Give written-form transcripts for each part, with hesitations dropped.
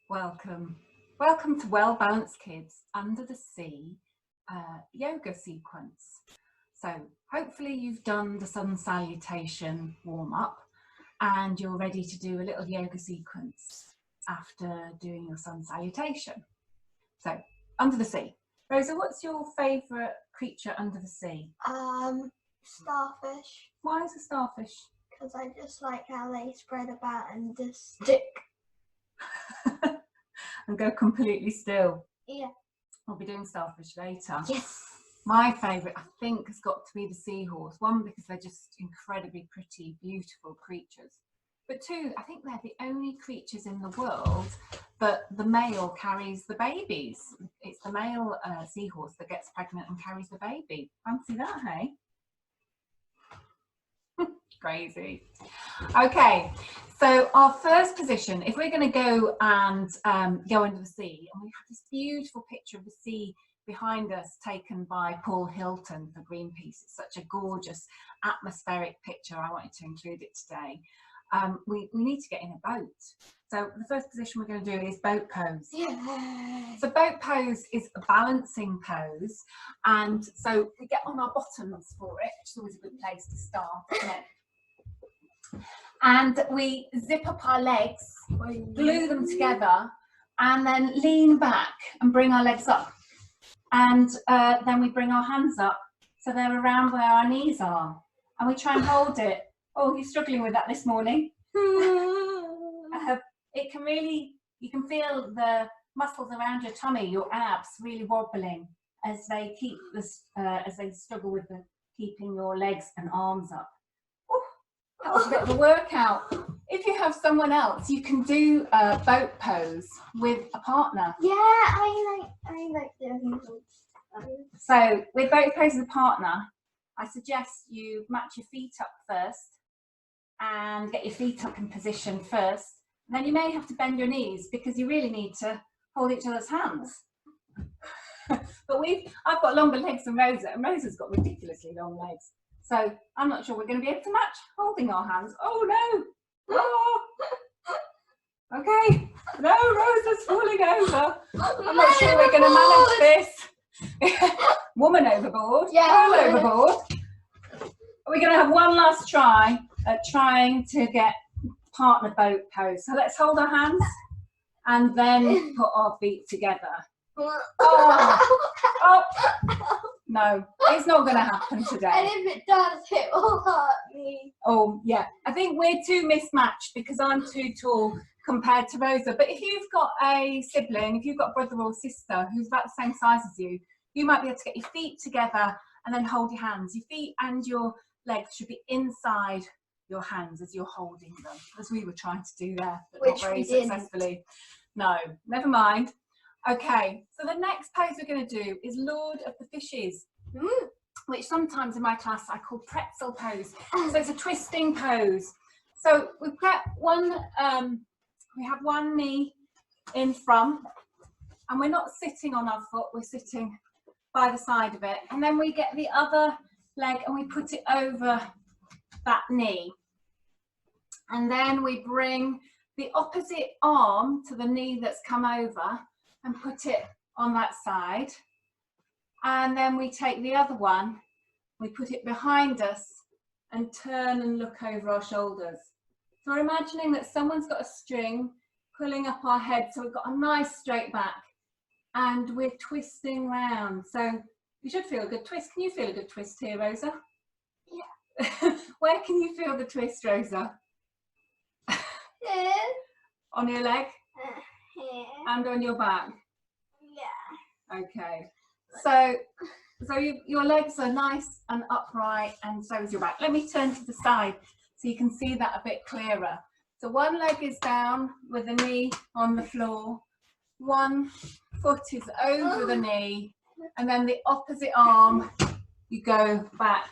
Welcome. Welcome to Well Balanced Kids Under the Sea yoga sequence. So hopefully you've done the sun salutation warm up and you're ready to do a little yoga sequence after doing your sun salutation. So under the sea. Rosa, what's your favourite creature under the sea? Starfish. Why is a starfish? Because I just like how they spread about and just stick. And go completely still. Yeah. We'll be doing starfish later. Yes. My favourite, I think, has got to be the seahorse. One, because they're just incredibly pretty, beautiful creatures. But two, I think they're the only creatures in the world that the male carries the babies. It's the male seahorse that gets pregnant and carries the baby. Fancy that, hey? Crazy. Okay, so our first position, if we're going to go and go under the sea, and we have this beautiful picture of the sea behind us taken by Paul Hilton for Greenpeace. It's such a gorgeous atmospheric picture. I wanted to include it today. We need to get in a boat. So the first position we're going to do is boat pose. Yeah. So boat pose is a balancing pose, and so we get on our bottoms for it, which is always a good place to start, isn't it? And we zip up our legs, glue them together, and then lean back and bring our legs up. And then we bring our hands up so they're around where our knees are. And we try and hold it. Oh, you're struggling with that this morning. It can really, you can feel the muscles around your tummy, your abs really wobbling as they keep this, as they struggle with keeping your legs and arms up. That was a bit of a workout. If you have someone else, you can do a boat pose with a partner. Yeah, I like doing those. So with boat pose with a partner, I suggest you match your feet up first and get your feet up in position first. And then you may have to bend your knees because you really need to hold each other's hands. But I've got longer legs than Rosa, and Rosa's got ridiculously long legs. So I'm not sure we're going to be able to match holding our hands. Oh no! Oh. Okay. No, Rosa's falling over. I'm not sure we're going to manage this. Woman overboard. Yeah. Girl overboard. We're going to have one last try at trying to get partner boat pose. So let's hold our hands and then put our feet together. Oh. No, it's not going to happen today. And if it does, it will hurt me. Oh, yeah. I think we're too mismatched because I'm too tall compared to Rosa. But if you've got a sibling, if you've got a brother or sister who's about the same size as you, you might be able to get your feet together and then hold your hands. Your feet and your legs should be inside your hands as you're holding them, as we were trying to do there, but not very successfully. No, never mind. Okay, so the next pose we're going to do is Lord of the Fishes, which sometimes in my class I call pretzel pose. So it's a twisting pose. So we've got we have one knee in front, and we're not sitting on our foot, we're sitting by the side of it. And then we get the other leg and we put it over that knee. And then we bring the opposite arm to the knee that's come over and put it on that side. And then we take the other one, we put it behind us and turn and look over our shoulders. So we're imagining that someone's got a string pulling up our head, so we've got a nice straight back and we're twisting round. So you should feel a good twist. Can you feel a good twist here, Rosa? Yeah. Where can you feel the twist, Rosa? Yeah. On your leg? Yeah. And on your back? Yeah. Okay. So your legs are nice and upright, and so is your back. Let me turn to the side so you can see that a bit clearer. So one leg is down with the knee on the floor. One foot is over the knee, and then the opposite arm, you go back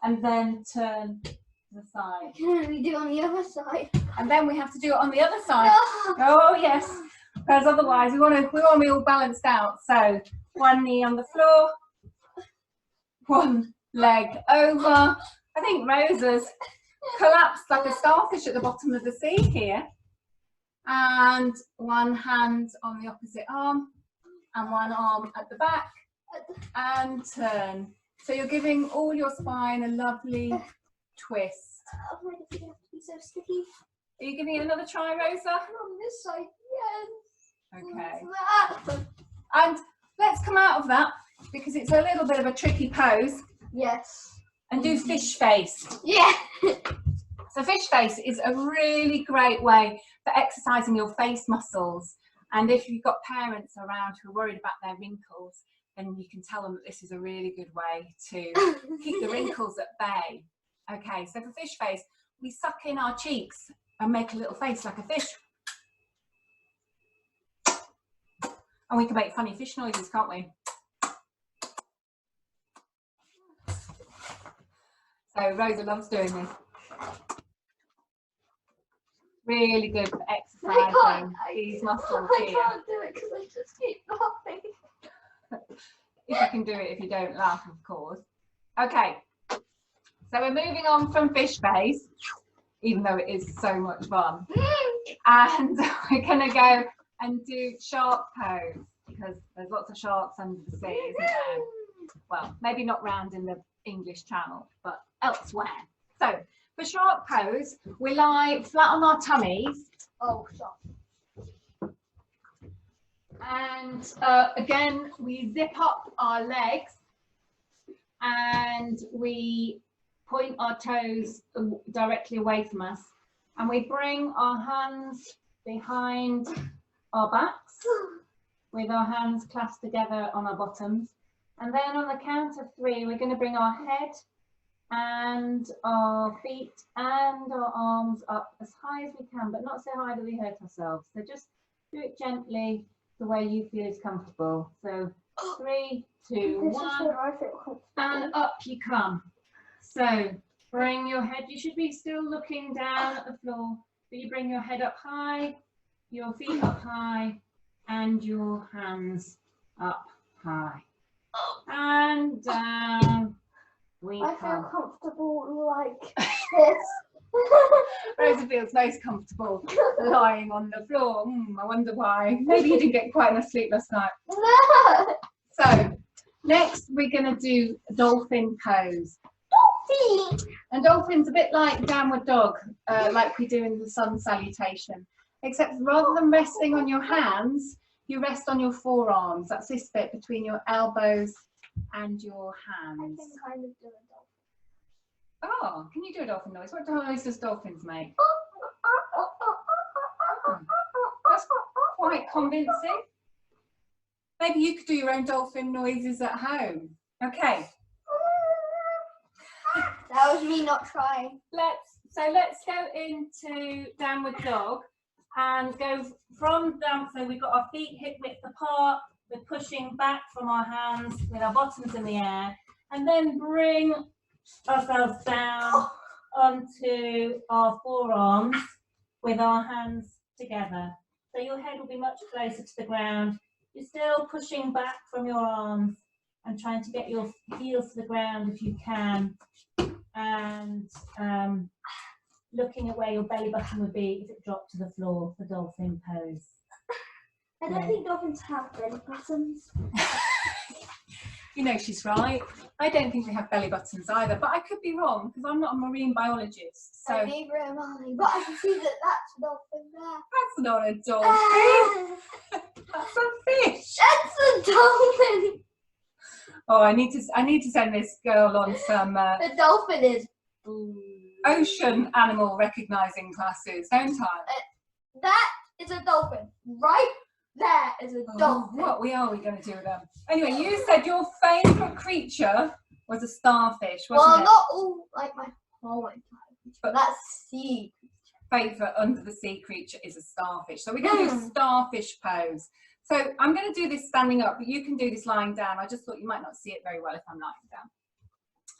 and then turn to the side. Can we do it on the other side? And then we have to do it on the other side. No. Oh yes, because otherwise we want to be all balanced out. So one knee on the floor, one leg over. I think Rosa's collapsed like a starfish at the bottom of the sea here. And one hand on the opposite arm and one arm at the back and turn. So you're giving all your spine a lovely twist. Oh, why does it have to be so sticky? Are you giving it another try, Rosa? On this side, yes. Okay. And let's come out of that because it's a little bit of a tricky pose. Yes. And do fish face. Yeah. So fish face is a really great way for exercising your face muscles. And if you've got parents around who are worried about their wrinkles, then you can tell them that this is a really good way to keep the wrinkles at bay. Okay, so for fish face, we suck in our cheeks and make a little face like a fish. And we can make funny fish noises, can't we? So Rosa loves doing this. Really good for exercising these muscles here. I can't do it because I just keep laughing. If you can do it, if you don't laugh, of course. Okay, so we're moving on from fish face, even though it is so much fun. And we're going to go and do shark pose because there's lots of sharks under the sea, isn't there? Well, maybe not round in the English Channel, but elsewhere. So for shark pose, we lie flat on our tummies. Oh, shark. And again, we zip up our legs and we point our toes directly away from us. And we bring our hands behind our backs with our hands clasped together on our bottoms. And then on the count of 3, we're going to bring our head and our feet and our arms up as high as we can, but not so high that we hurt ourselves. So just do it gently the way you feel is comfortable. So 3, 2, 1, and up you come. So bring your head, you should be still looking down at the floor, but you bring your head up high, your feet up high, and your hands up high. And down we come. I feel comfortable like this. Rosa feels most comfortable lying on the floor. I wonder why. Maybe you didn't get quite enough sleep last night. No. So next we're going to do a dolphin pose. Dolphin. And dolphin's a bit like downward dog, like we do in the sun salutation. Except rather than resting on your hands, you rest on your forearms. That's this bit between your elbows and your hands. I can kind of do a dolphin. Oh, can you do a dolphin noise? What noise does dolphins make? That's quite convincing. Maybe you could do your own dolphin noises at home. Okay. That was me not trying. Let's go into downward dog and go from down. So we've got our feet hip width apart. We're pushing back from our hands with our bottoms in the air, and then bring ourselves down onto our forearms with our hands together. So your head will be much closer to the ground. You're still pushing back from your arms and trying to get your heels to the ground if you can, and looking at where your belly button would be if it dropped to the floor for dolphin pose. I don't think dolphins have belly buttons. You know, she's right. I don't think they have belly buttons either, but I could be wrong because I'm not a marine biologist. So Neither am I, but I can see that that's a dolphin there. that's not a dolphin. That's a fish. That's a dolphin. Oh, I need to send this girl on some The dolphin is ocean animal recognizing classes, don't I? That is a dolphin. Right there is a dolphin. What are we going to do with them? Anyway, you said your favourite creature was a starfish, wasn't it? Not all like my whole entire creature, but that's sea. Favourite under the sea creature is a starfish. So we're going to do starfish pose. So I'm going to do this standing up, but you can do this lying down. I just thought you might not see it very well if I'm lying down.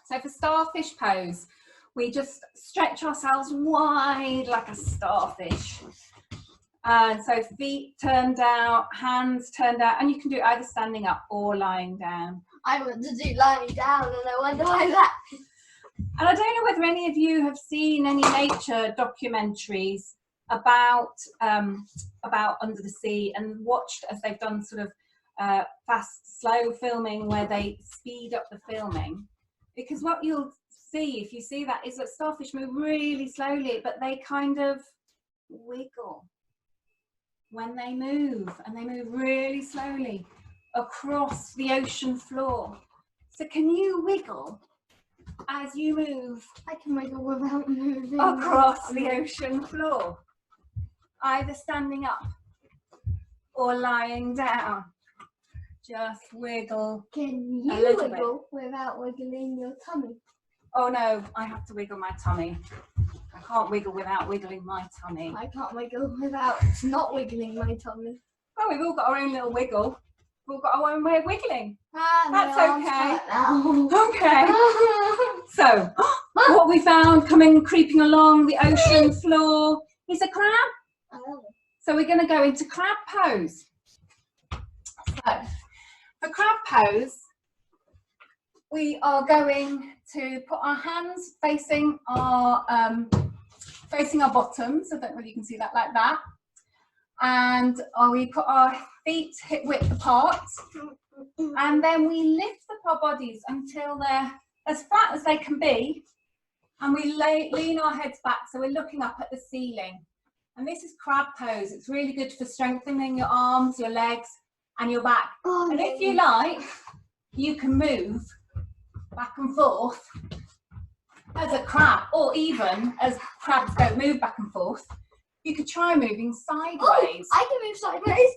So for starfish pose, we just stretch ourselves wide like a starfish. And so feet turned out, hands turned out, and you can do it either standing up or lying down. I want to do lying down, and I wonder why that is. And I don't know whether any of you have seen any nature documentaries about Under the Sea and watched as they've done sort of fast, slow filming where they speed up the filming, because what you'll see if you see that is that starfish move really slowly, but they kind of wiggle when they move, and they move really slowly across the ocean floor. So can you wiggle as you move? I can wiggle without moving Across the ocean floor, either standing up or lying down. Just wiggle. Can you little wiggle without wiggling your tummy? Oh no, I have to wiggle my tummy. I can't wiggle without wiggling my tummy. I can't wiggle without not wiggling my tummy. Oh, we've all got our own little wiggle. We've all got our own way of wiggling. That's my arm's hurt now. Okay. So, what we found creeping along the ocean floor is a crab. Oh. So we're going to go into crab pose. So, for crab pose, we are going to put our hands facing our bottoms. I don't know if you can see that, like that. And we put our feet hip width apart, and then we lift up our bodies until they're as flat as they can be, and we lean our heads back so we're looking up at the ceiling. And this is crab pose. It's really good for strengthening your arms, your legs, and your back. Oh, and if you like, you can move back and forth as a crab, or even as crabs don't move back and forth, you could try moving sideways. Oh, I can move sideways.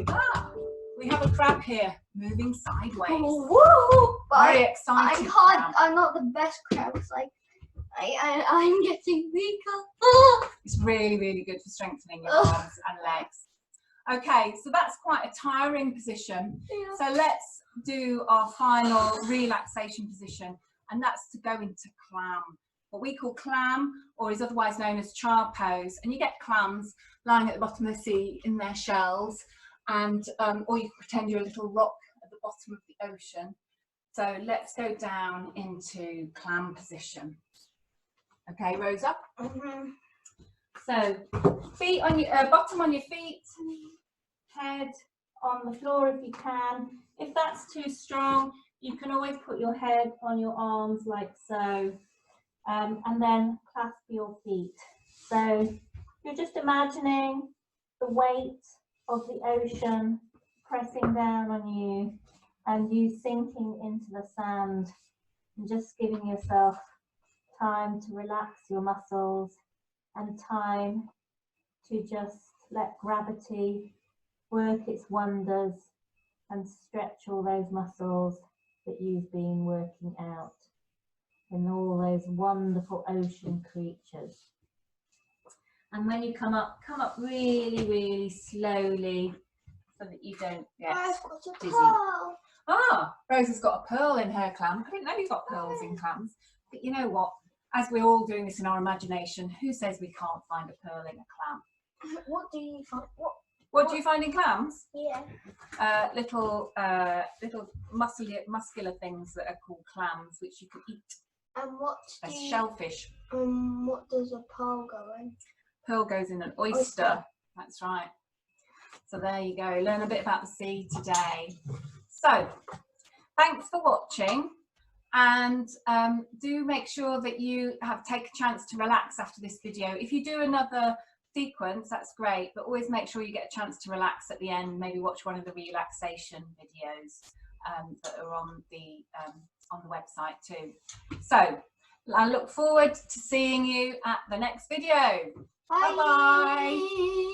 Ah, we have a crab here moving sideways. Oh, whoa! Very excited. Crab. I'm not the best crab. It's like I'm getting weaker. It's really, really good for strengthening your arms and legs. Okay, so that's quite a tiring position. Yeah. So let's do our final relaxation position, and that's to go into clam. What we call clam, or is otherwise known as child pose. And you get clams lying at the bottom of the sea in their shells, and or you can pretend you're a little rock at the bottom of the ocean. So let's go down into clam position. Okay, Rosa. So feet on your bottom on your feet, head on the floor if you can. If that's too strong, you can always put your head on your arms like so, and then clasp your feet. So you're just imagining the weight of the ocean pressing down on you and you sinking into the sand, and just giving yourself time to relax your muscles and time to just let gravity work its wonders and stretch all those muscles that you've been working out in all those wonderful ocean creatures. And when you come up really, really slowly so that you don't get dizzy. Ah, Rose has got a pearl in her clam. I didn't know you've got pearls in clams. But you know what? As we're all doing this in our imagination, who says we can't find a pearl in a clam? What do you find? What do you find in clams? Yeah. Little muscular things that are called clams, which you can eat. And what? Shellfish. What does a pearl go in? Pearl goes in an oyster. That's right. So there you go. Learn a bit about the sea today. So thanks for watching, and do make sure that you take a chance to relax after this video. If you do another sequence, that's great, but always make sure you get a chance to relax at the end. Maybe watch one of the relaxation videos that are on the website too. So I look forward to seeing you at the next video. Bye bye.